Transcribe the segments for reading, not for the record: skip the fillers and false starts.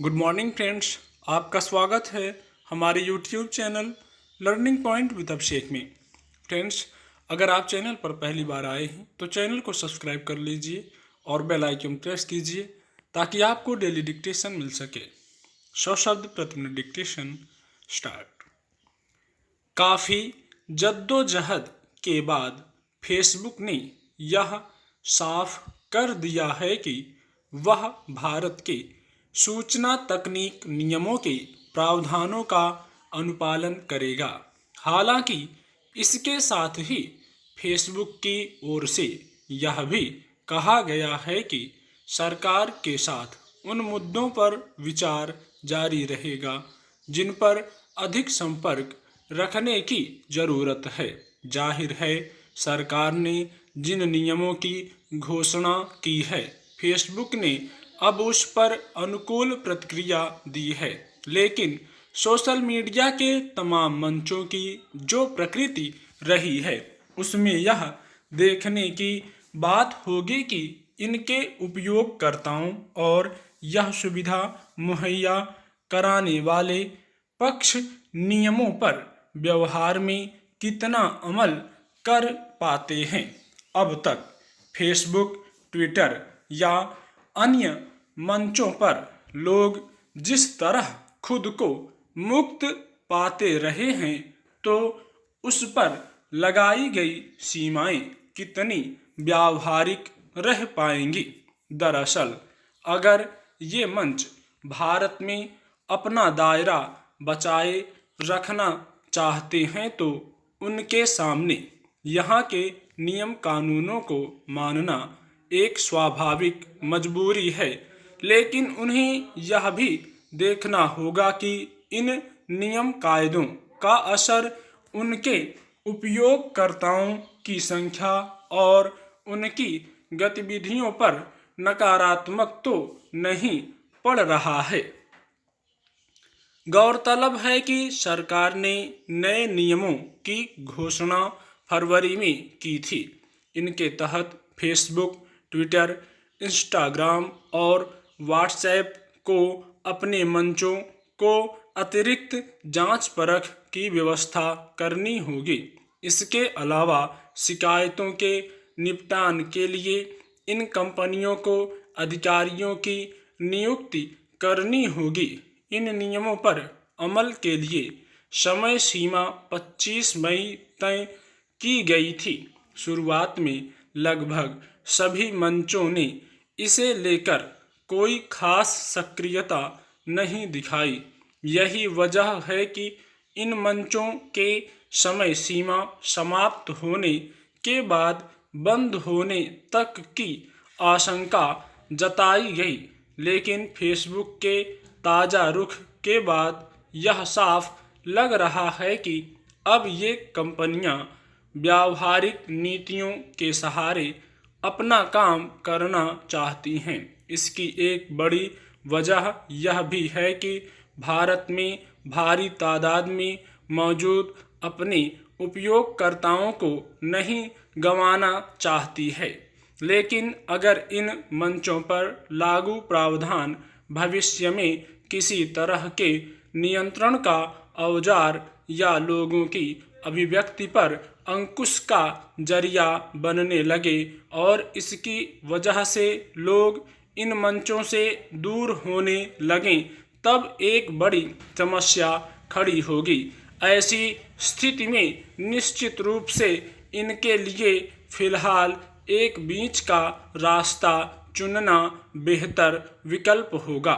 Good morning friends. आपका स्वागत है हमारे YouTube channel Learning Point with Abhishek में। फ्रेंड्स, अगर आप चैनल पर पहली बार आए हैं तो चैनल को सब्सक्राइब कर लीजिए और बेल आइकन प्रेस कीजिए ताकि आपको डेली डिक्टेशन मिल सके। 100 शब्द प्रति मिनट डिक्टेशन स्टार्ट। काफ़ी जद्दोजहद के बाद फेसबुक ने यह साफ कर दिया है कि वह भारत के सूचना तकनीक नियमों के प्रावधानों का अनुपालन करेगा। हालांकि इसके साथ ही फेसबुक की ओर से यह भी कहा गया है कि सरकार के साथ उन मुद्दों पर विचार जारी रहेगा जिन पर अधिक संपर्क रखने की जरूरत है। जाहिर है, सरकार ने जिन नियमों की घोषणा की है, फेसबुक ने अब उस पर अनुकूल प्रतिक्रिया दी है, लेकिन सोशल मीडिया के तमाम मंचों की जो प्रकृति रही है उसमें यह देखने की बात होगी कि इनके उपयोगकर्ताओं और यह सुविधा मुहैया कराने वाले पक्ष नियमों पर व्यवहार में कितना अमल कर पाते हैं। अब तक फेसबुक, ट्विटर या अन्य मंचों पर लोग जिस तरह खुद को मुक्त पाते रहे हैं, तो उस पर लगाई गई सीमाएं कितनी व्यावहारिक रह पाएंगी। दरअसल, अगर ये मंच भारत में अपना दायरा बचाए रखना चाहते हैं तो उनके सामने यहाँ के नियम कानूनों को मानना एक स्वाभाविक मजबूरी है, लेकिन उन्हें यह भी देखना होगा कि इन नियम कायदों का असर उनके उपयोगकर्ताओं की संख्या और उनकी गतिविधियों पर नकारात्मक तो नहीं पड़ रहा है। गौरतलब है कि सरकार ने नए नियमों की घोषणा फरवरी में की थी। इनके तहत फेसबुक, ट्विटर, इंस्टाग्राम और व्हाट्सएप को अपने मंचों को अतिरिक्त जांच परख की व्यवस्था करनी होगी। इसके अलावा शिकायतों के निपटान के लिए इन कंपनियों को अधिकारियों की नियुक्ति करनी होगी। इन नियमों पर अमल के लिए समय सीमा 25 मई तय की गई थी। शुरुआत में लगभग सभी मंचों ने इसे लेकर कोई खास सक्रियता नहीं दिखाई। यही वजह है कि इन मंचों के समय सीमा समाप्त होने के बाद बंद होने तक की आशंका जताई गई, लेकिन फेसबुक के ताज़ा रुख के बाद यह साफ लग रहा है कि अब ये कंपनियां व्यावहारिक नीतियों के सहारे अपना काम करना चाहती हैं। इसकी एक बड़ी वजह यह भी है कि भारत में भारी तादाद में मौजूद अपने उपयोगकर्ताओं को नहीं गंवाना चाहती है। लेकिन अगर इन मंचों पर लागू प्रावधान भविष्य में किसी तरह के नियंत्रण का औजार या लोगों की अभिव्यक्ति पर अंकुश का जरिया बनने लगे और इसकी वजह से लोग इन मंचों से दूर होने लगें, तब एक बड़ी समस्या खड़ी होगी। ऐसी स्थिति में निश्चित रूप से इनके लिए फिलहाल एक बीच का रास्ता चुनना बेहतर विकल्प होगा।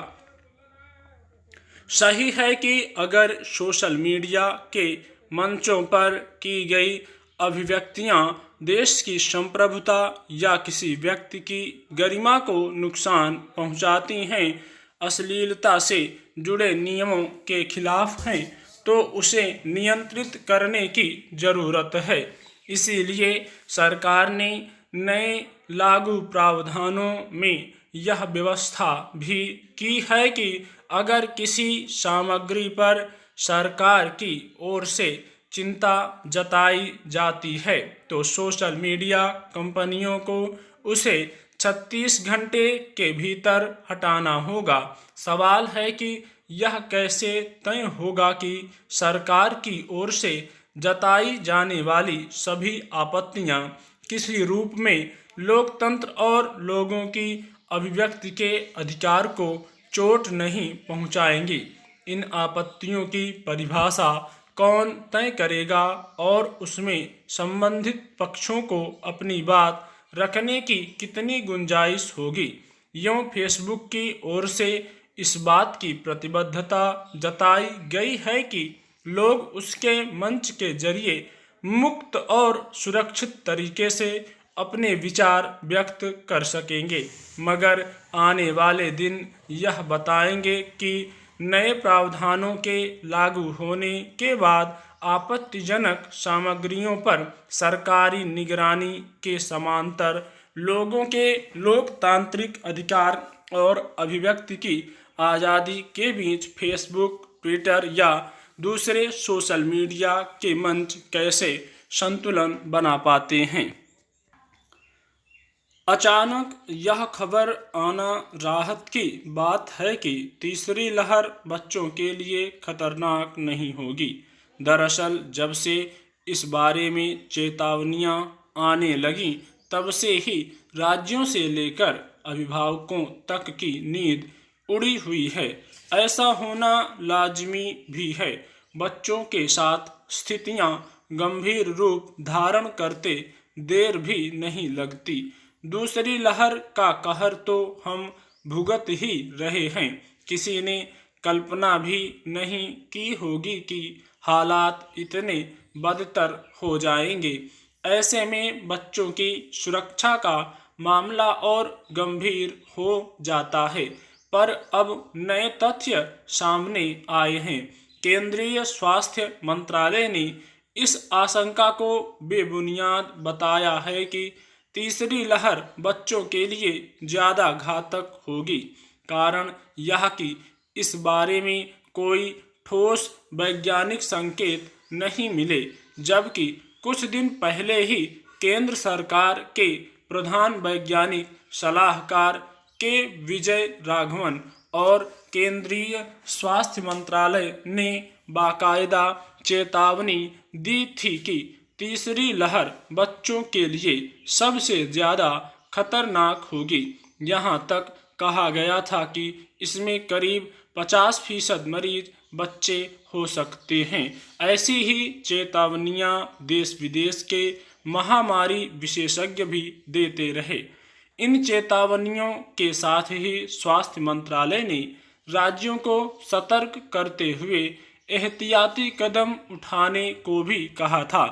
सही है कि अगर सोशल मीडिया के मंचों पर की गई अभिव्यक्तियां देश की संप्रभुता या किसी व्यक्ति की गरिमा को नुकसान पहुंचाती हैं, अश्लीलता से जुड़े नियमों के खिलाफ हैं, तो उसे नियंत्रित करने की जरूरत है। इसीलिए सरकार ने नए लागू प्रावधानों में यह व्यवस्था भी की है कि अगर किसी सामग्री पर सरकार की ओर से चिंता जताई जाती है तो सोशल मीडिया कंपनियों को उसे 36 घंटे के भीतर हटाना होगा। सवाल है कि यह कैसे तय होगा कि सरकार की ओर से जताई जाने वाली सभी आपत्तियां किसी रूप में लोकतंत्र और लोगों की अभिव्यक्ति के अधिकार को चोट नहीं पहुंचाएंगी। इन आपत्तियों की परिभाषा कौन तय करेगा और उसमें संबंधित पक्षों को अपनी बात रखने की कितनी गुंजाइश होगी। यूं फेसबुक की ओर से इस बात की प्रतिबद्धता जताई गई है कि लोग उसके मंच के जरिए मुक्त और सुरक्षित तरीके से अपने विचार व्यक्त कर सकेंगे, मगर आने वाले दिन यह बताएंगे कि नए प्रावधानों के लागू होने के बाद आपत्तिजनक सामग्रियों पर सरकारी निगरानी के समांतर लोगों के लोकतांत्रिक अधिकार और अभिव्यक्ति की आज़ादी के बीच फेसबुक, ट्विटर या दूसरे सोशल मीडिया के मंच कैसे संतुलन बना पाते हैं। अचानक यह खबर आना राहत की बात है कि तीसरी लहर बच्चों के लिए खतरनाक नहीं होगी। दरअसल जब से इस बारे में चेतावनियां आने लगीं, तब से ही राज्यों से लेकर अभिभावकों तक की नींद उड़ी हुई है। ऐसा होना लाजिमी भी है। बच्चों के साथ स्थितियां गंभीर रूप धारण करते देर भी नहीं लगती। दूसरी लहर का कहर तो हम भुगत ही रहे हैं। किसी ने कल्पना भी नहीं की होगी कि हालात इतने बदतर हो जाएंगे। ऐसे में बच्चों की सुरक्षा का मामला और गंभीर हो जाता है। पर अब नए तथ्य सामने आए हैं। केंद्रीय स्वास्थ्य मंत्रालय ने इस आशंका को बेबुनियाद बताया है कि तीसरी लहर बच्चों के लिए ज़्यादा घातक होगी। कारण यह कि इस बारे में कोई ठोस वैज्ञानिक संकेत नहीं मिले, जबकि कुछ दिन पहले ही केंद्र सरकार के प्रधान वैज्ञानिक सलाहकार के विजय राघवन और केंद्रीय स्वास्थ्य मंत्रालय ने बाकायदा चेतावनी दी थी कि तीसरी लहर बच्चों के लिए सबसे ज़्यादा खतरनाक होगी। यहाँ तक कहा गया था कि इसमें करीब 50% मरीज बच्चे हो सकते हैं। ऐसी ही चेतावनियाँ देश विदेश के महामारी विशेषज्ञ भी देते रहे। इन चेतावनियों के साथ ही स्वास्थ्य मंत्रालय ने राज्यों को सतर्क करते हुए एहतियाती कदम उठाने को भी कहा था।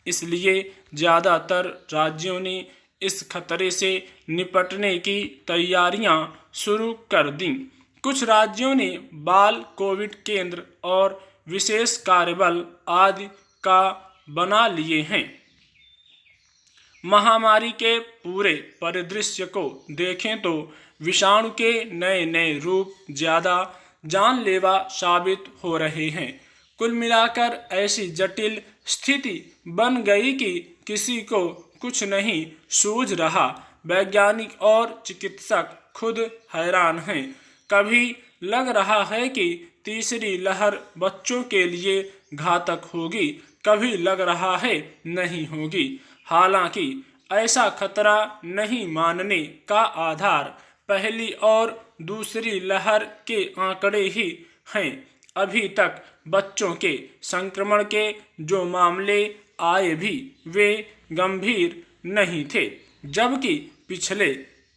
इसलिए ज़्यादातर राज्यों ने इस खतरे से निपटने की तैयारियां शुरू कर दीं। कुछ राज्यों ने बाल कोविड केंद्र और विशेष कार्यबल आदि का बना लिए हैं। महामारी के पूरे परिदृश्य को देखें तो विषाणु के नए नए रूप ज़्यादा जानलेवा साबित हो रहे हैं। कुल मिलाकर ऐसी जटिल स्थिति बन गई कि किसी को कुछ नहीं सूझ रहा। वैज्ञानिक और चिकित्सक खुद हैरान हैं। कभी लग रहा है कि तीसरी लहर बच्चों के लिए घातक होगी, कभी लग रहा है नहीं होगी। हालांकि ऐसा खतरा नहीं मानने का आधार पहली और दूसरी लहर के आंकड़े ही हैं। अभी तक बच्चों के संक्रमण के जो मामले आए भी वे गंभीर नहीं थे, जबकि पिछले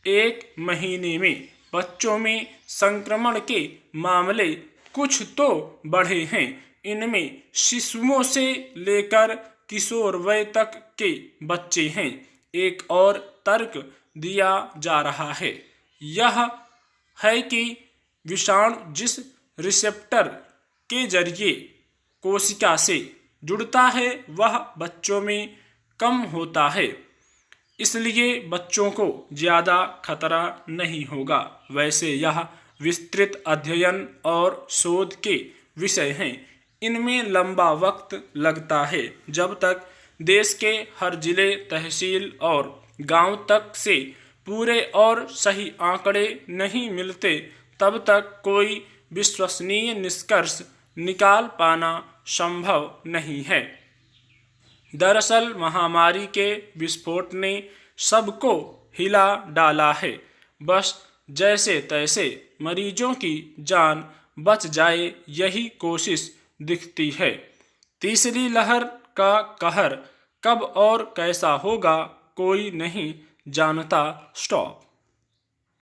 एक महीने में बच्चों में संक्रमण के मामले कुछ तो बढ़े हैं। इनमें शिशुओं से लेकर किशोर वय तक के बच्चे हैं। एक और तर्क दिया जा रहा है, यह है कि विषाणु जिस रिसेप्टर के जरिए कोशिका से जुड़ता है वह बच्चों में कम होता है, इसलिए बच्चों को ज़्यादा खतरा नहीं होगा। वैसे यह विस्तृत अध्ययन और शोध के विषय हैं। इनमें लंबा वक्त लगता है। जब तक देश के हर जिले, तहसील और गांव तक से पूरे और सही आंकड़े नहीं मिलते तब तक कोई विश्वसनीय निष्कर्ष निकाल पाना संभव नहीं है। दरअसल महामारी के विस्फोट ने सबको हिला डाला है। बस जैसे तैसे मरीजों की जान बच जाए, यही कोशिश दिखती है। तीसरी लहर का कहर कब और कैसा होगा, कोई नहीं जानता। स्टॉप।